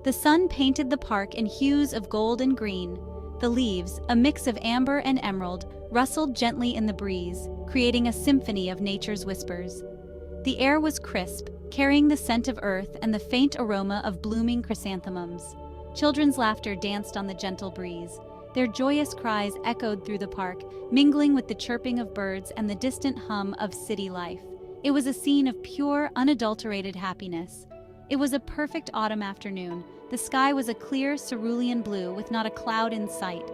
The sun painted the park in hues of gold and green. The leaves, a mix of amber and emerald, rustled gently in the breeze, creating a symphony of nature's whispers. The air was crisp, carrying the scent of earth and the faint aroma of blooming chrysanthemums. Children's laughter danced on the gentle breeze. Their joyous cries echoed through the park, mingling with the chirping of birds and the distant hum of city life. It was a scene of pure, unadulterated happiness. It was a perfect autumn afternoon. The sky was a clear cerulean blue with not a cloud in sight.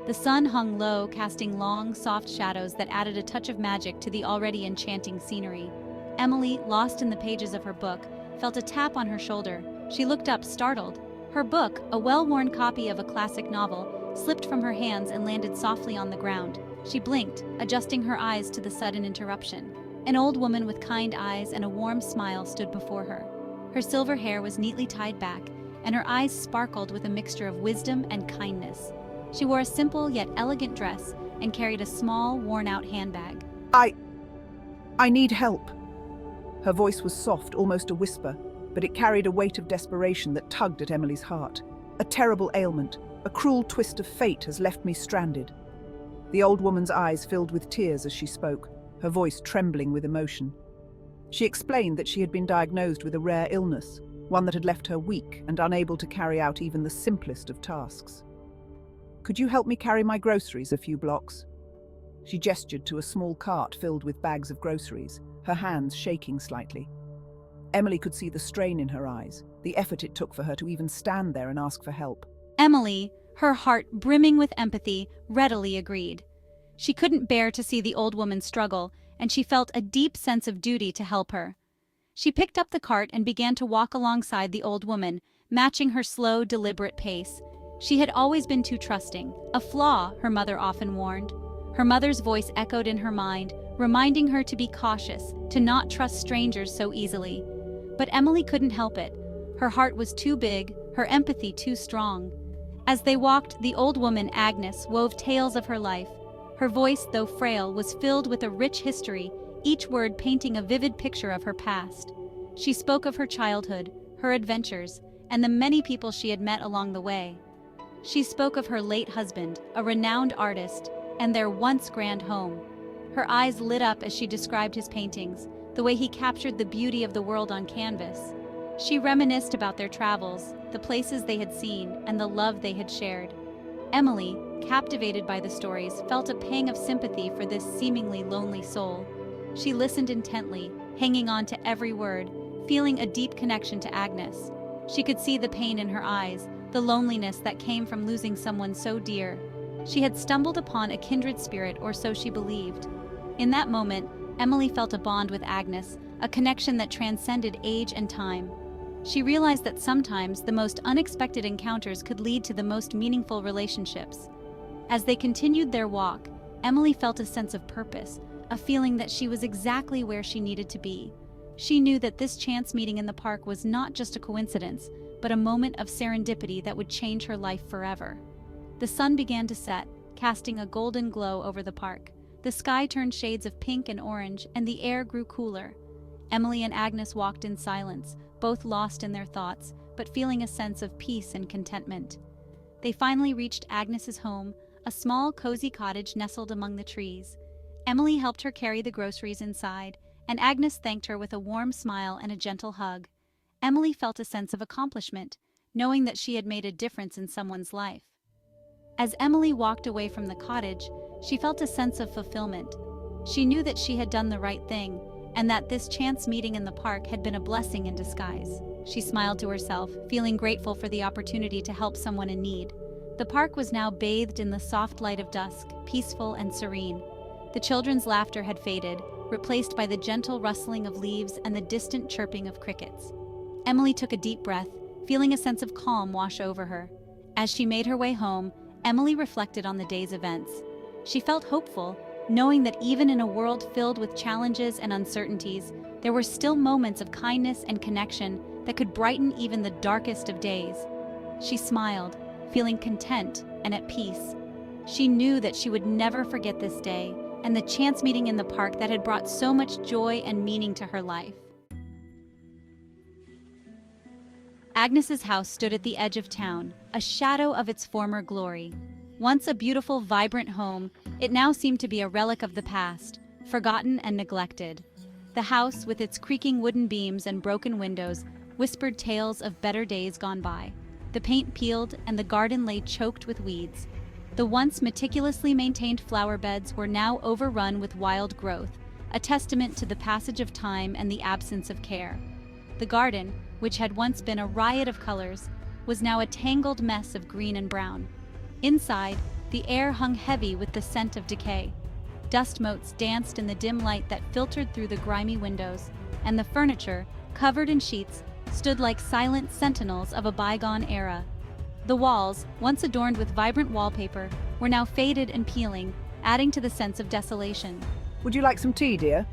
The sun hung low, casting long, soft shadows that added a touch of magic to the already enchanting scenery. Emily, lost in the pages of her book, felt a tap on her shoulder. She looked up, startled. Her book, a well-worn copy of a classic novel, slipped from her hands and landed softly on the ground. She blinked, adjusting her eyes to the sudden interruption. An old woman with kind eyes and a warm smile stood before her. Her silver hair was neatly tied back, and her eyes sparkled with a mixture of wisdom and kindness. She wore a simple yet elegant dress and carried a small, worn-out handbag. I need help. Her voice was soft, almost a whisper, but it carried a weight of desperation that tugged at Emily's heart. A terrible ailment, a cruel twist of fate has left me stranded. The old woman's eyes filled with tears as she spoke, her voice trembling with emotion. She explained that she had been diagnosed with a rare illness, one that had left her weak and unable to carry out even the simplest of tasks. "Could you help me carry my groceries a few blocks?" She gestured to a small cart filled with bags of groceries, her hands shaking slightly. Emily could see the strain in her eyes, the effort it took for her to even stand there and ask for help. Emily, her heart brimming with empathy, readily agreed. She couldn't bear to see the old woman struggle, and she felt a deep sense of duty to help her. She picked up the cart and began to walk alongside the old woman, matching her slow, deliberate pace. She had always been too trusting, a flaw her mother often warned. Her mother's voice echoed in her mind, reminding her to be cautious, to not trust strangers so easily. But Emily couldn't help it. Her heart was too big, her empathy too strong. As they walked, the old woman, Agnes, wove tales of her life. Her voice, though frail, was filled with a rich history, each word painting a vivid picture of her past. She spoke of her childhood, her adventures, and the many people she had met along the way. She spoke of her late husband, a renowned artist, and their once grand home. Her eyes lit up as she described his paintings, the way he captured the beauty of the world on canvas. She reminisced about their travels, the places they had seen, and the love they had shared. Emily, captivated by the stories, felt a pang of sympathy for this seemingly lonely soul. She listened intently, hanging on to every word, feeling a deep connection to Agnes. She could see the pain in her eyes, the loneliness that came from losing someone so dear. She had stumbled upon a kindred spirit, or so she believed. In that moment, Emily felt a bond with Agnes, a connection that transcended age and time. She realized that sometimes the most unexpected encounters could lead to the most meaningful relationships. As they continued their walk, Emily felt a sense of purpose, a feeling that she was exactly where she needed to be. She knew that this chance meeting in the park was not just a coincidence, but a moment of serendipity that would change her life forever. The sun began to set, casting a golden glow over the park. The sky turned shades of pink and orange, and the air grew cooler. Emily and Agnes walked in silence, both lost in their thoughts, but feeling a sense of peace and contentment. They finally reached Agnes's home, a small, cozy cottage nestled among the trees. Emily helped her carry the groceries inside, and Agnes thanked her with a warm smile and a gentle hug. Emily felt a sense of accomplishment, knowing that she had made a difference in someone's life. As Emily walked away from the cottage, she felt a sense of fulfillment. She knew that she had done the right thing, and that this chance meeting in the park had been a blessing in disguise. She smiled to herself, feeling grateful for the opportunity to help someone in need. The park was now bathed in the soft light of dusk, peaceful and serene. The children's laughter had faded, replaced by the gentle rustling of leaves and the distant chirping of crickets. Emily took a deep breath, feeling a sense of calm wash over her. As she made her way home, Emily reflected on the day's events. She felt hopeful, knowing that even in a world filled with challenges and uncertainties, there were still moments of kindness and connection that could brighten even the darkest of days. She smiled, feeling content and at peace. She knew that she would never forget this day and the chance meeting in the park that had brought so much joy and meaning to her life. Agnes's house stood at the edge of town, a shadow of its former glory. Once a beautiful, vibrant home, it now seemed to be a relic of the past, forgotten and neglected. The house, with its creaking wooden beams and broken windows, whispered tales of better days gone by. The paint peeled and the garden lay choked with weeds. The once meticulously maintained flower beds were now overrun with wild growth, a testament to the passage of time and the absence of care. The garden, which had once been a riot of colors, was now a tangled mess of green and brown. Inside, the air hung heavy with the scent of decay. Dust motes danced in the dim light that filtered through the grimy windows, and the furniture, covered in sheets, stood like silent sentinels of a bygone era. The walls, once adorned with vibrant wallpaper, were now faded and peeling, adding to the sense of desolation. Would you like some tea, dear?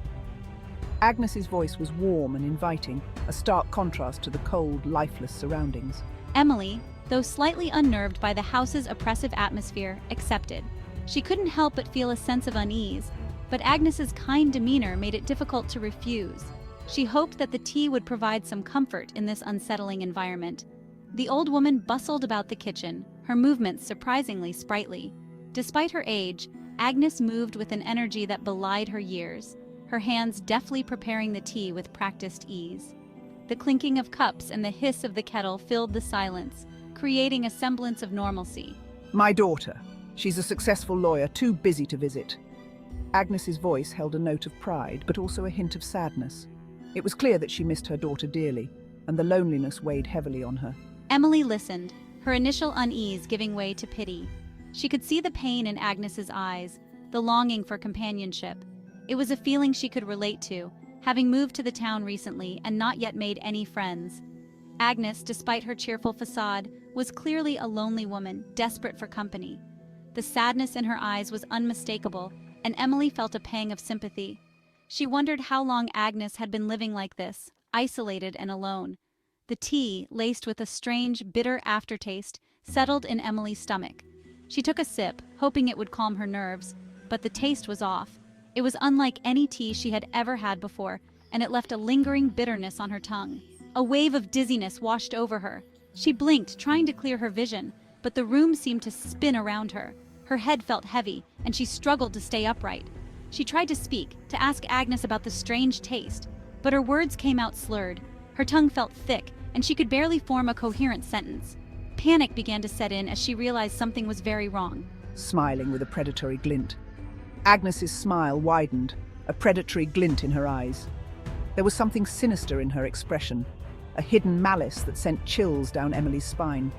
Agnes's voice was warm and inviting, a stark contrast to the cold, lifeless surroundings. Emily, though slightly unnerved by the house's oppressive atmosphere, accepted. She couldn't help but feel a sense of unease, but Agnes's kind demeanor made it difficult to refuse. She hoped that the tea would provide some comfort in this unsettling environment. The old woman bustled about the kitchen, her movements surprisingly sprightly. Despite her age, Agnes moved with an energy that belied her years, her hands deftly preparing the tea with practiced ease. The clinking of cups and the hiss of the kettle filled the silence, creating a semblance of normalcy. My daughter. She's a successful lawyer, too busy to visit. Agnes's voice held a note of pride, but also a hint of sadness. It was clear that she missed her daughter dearly, and the loneliness weighed heavily on her. Emily listened, her initial unease giving way to pity. She could see the pain in Agnes's eyes, the longing for companionship. It was a feeling she could relate to, having moved to the town recently and not yet made any friends. Agnes, despite her cheerful facade, was clearly a lonely woman, desperate for company. The sadness in her eyes was unmistakable, and Emily felt a pang of sympathy. She wondered how long Agnes had been living like this, isolated and alone. The tea, laced with a strange, bitter aftertaste, settled in Emily's stomach. She took a sip, hoping it would calm her nerves, but the taste was off. It was unlike any tea she had ever had before, and it left a lingering bitterness on her tongue. A wave of dizziness washed over her. She blinked, trying to clear her vision, but the room seemed to spin around her. Her head felt heavy, and she struggled to stay upright. She tried to speak, to ask Agnes about the strange taste, but her words came out slurred. Her tongue felt thick, and she could barely form a coherent sentence. Panic began to set in as she realized something was very wrong. Smiling with a predatory glint. Agnes's smile widened, a predatory glint in her eyes. There was something sinister in her expression, a hidden malice that sent chills down Emily's spine.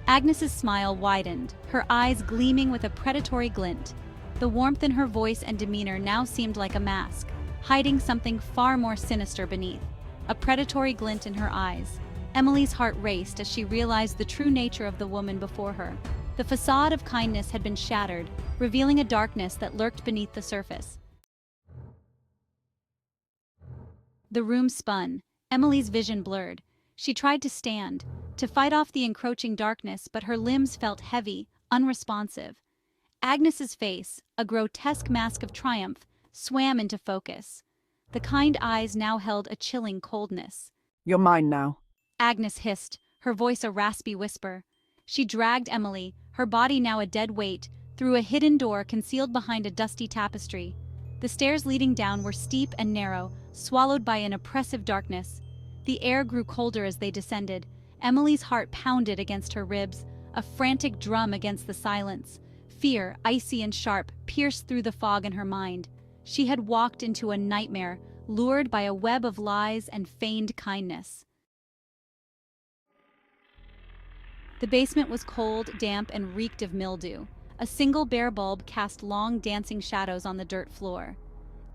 Agnes's smile widened, her eyes gleaming with a predatory glint. The warmth in her voice and demeanor now seemed like a mask, hiding something far more sinister beneath. A predatory glint in her eyes. Emily's heart raced as she realized the true nature of the woman before her. The facade of kindness had been shattered, revealing a darkness that lurked beneath the surface. The room spun, Emily's vision blurred. She tried to stand, to fight off the encroaching darkness, but her limbs felt heavy, unresponsive. Agnes's face, a grotesque mask of triumph, swam into focus. The kind eyes now held a chilling coldness. You're mine now. Agnes hissed, her voice a raspy whisper. She dragged Emily, her body now a dead weight, through a hidden door concealed behind a dusty tapestry. The stairs leading down were steep and narrow, swallowed by an oppressive darkness. The air grew colder as they descended. Emily's heart pounded against her ribs, a frantic drum against the silence. Fear, icy and sharp, pierced through the fog in her mind. She had walked into a nightmare, lured by a web of lies and feigned kindness. The basement was cold, damp, and reeked of mildew. A single bare bulb cast long, dancing shadows on the dirt floor.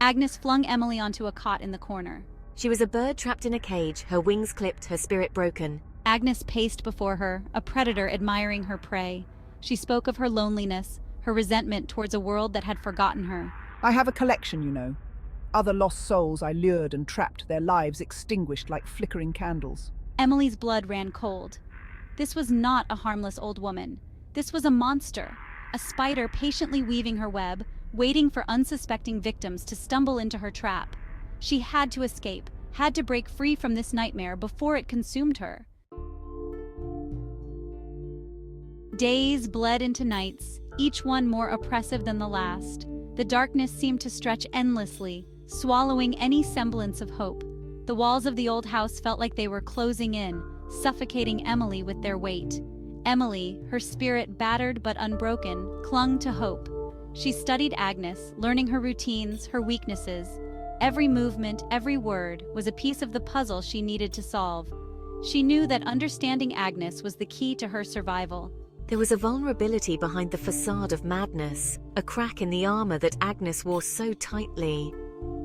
Agnes flung Emily onto a cot in the corner. She was a bird trapped in a cage, her wings clipped, her spirit broken. Agnes paced before her, a predator admiring her prey. She spoke of her loneliness, her resentment towards a world that had forgotten her. I have a collection, you know. Other lost souls I lured and trapped, their lives extinguished like flickering candles. Emily's blood ran cold. This was not a harmless old woman. This was a monster, a spider patiently weaving her web, waiting for unsuspecting victims to stumble into her trap. She had to escape, had to break free from this nightmare before it consumed her. Days bled into nights, each one more oppressive than the last. The darkness seemed to stretch endlessly, swallowing any semblance of hope. The walls of the old house felt like they were closing in, suffocating Emily with their weight. Emily, her spirit battered but unbroken, clung to hope. She studied Agnes, learning her routines, her weaknesses. Every movement, every word, was a piece of the puzzle she needed to solve. She knew that understanding Agnes was the key to her survival. There was a vulnerability behind the facade of madness, a crack in the armor that Agnes wore so tightly.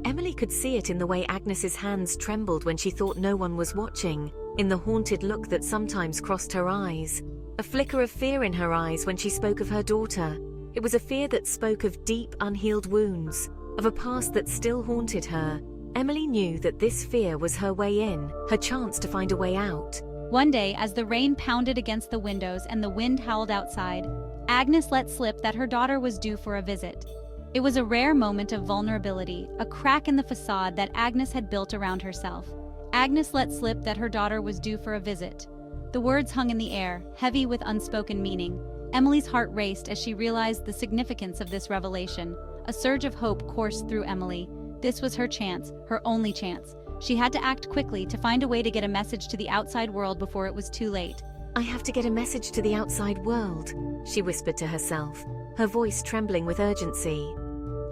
Emily could see it in the way Agnes's hands trembled when she thought no one was watching, in the haunted look that sometimes crossed her eyes, a flicker of fear in her eyes when she spoke of her daughter. It was a fear that spoke of deep, unhealed wounds, of a past that still haunted her. Emily knew that this fear was her way in, her chance to find a way out. One day, as the rain pounded against the windows and the wind howled outside, Agnes let slip that her daughter was due for a visit. It was a rare moment of vulnerability, a crack in the facade that Agnes had built around herself. Agnes let slip that her daughter was due for a visit. The words hung in the air, heavy with unspoken meaning. Emily's heart raced as she realized the significance of this revelation. A surge of hope coursed through Emily. This was her chance, her only chance. She had to act quickly to find a way to get a message to the outside world before it was too late. "I have to get a message to the outside world," she whispered to herself, her voice trembling with urgency.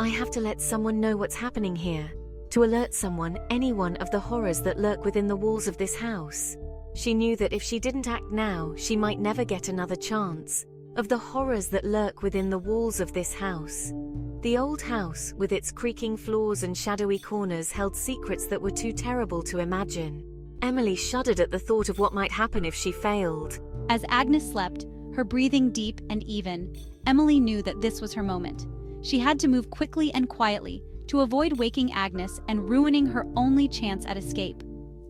"I have to let someone know what's happening here, to alert someone, anyone, of the horrors that lurk within the walls of this house." She knew that if she didn't act now, she might never get another chance. Of the horrors that lurk within the walls of this house. The old house, with its creaking floors and shadowy corners, held secrets that were too terrible to imagine. Emily shuddered at the thought of what might happen if she failed. As Agnes slept, her breathing deep and even, Emily knew that this was her moment. She had to move quickly and quietly to avoid waking Agnes and ruining her only chance at escape.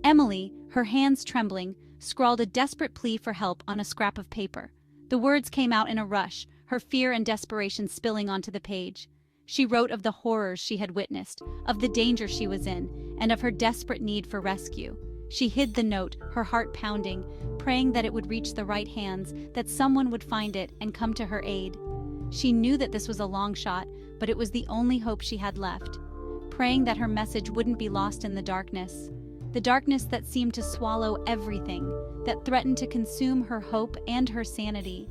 Emily, her hands trembling, scrawled a desperate plea for help on a scrap of paper. The words came out in a rush, her fear and desperation spilling onto the page. She wrote of the horrors she had witnessed, of the danger she was in, and of her desperate need for rescue. She hid the note, her heart pounding, praying that it would reach the right hands, that someone would find it and come to her aid. She knew that this was a long shot, but it was the only hope she had left, praying that her message wouldn't be lost in the darkness that seemed to swallow everything, that threatened to consume her hope and her sanity.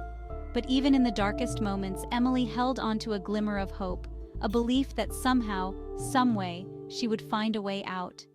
But even in the darkest moments, Emily held on to a glimmer of hope, a belief that somehow, some way, she would find a way out.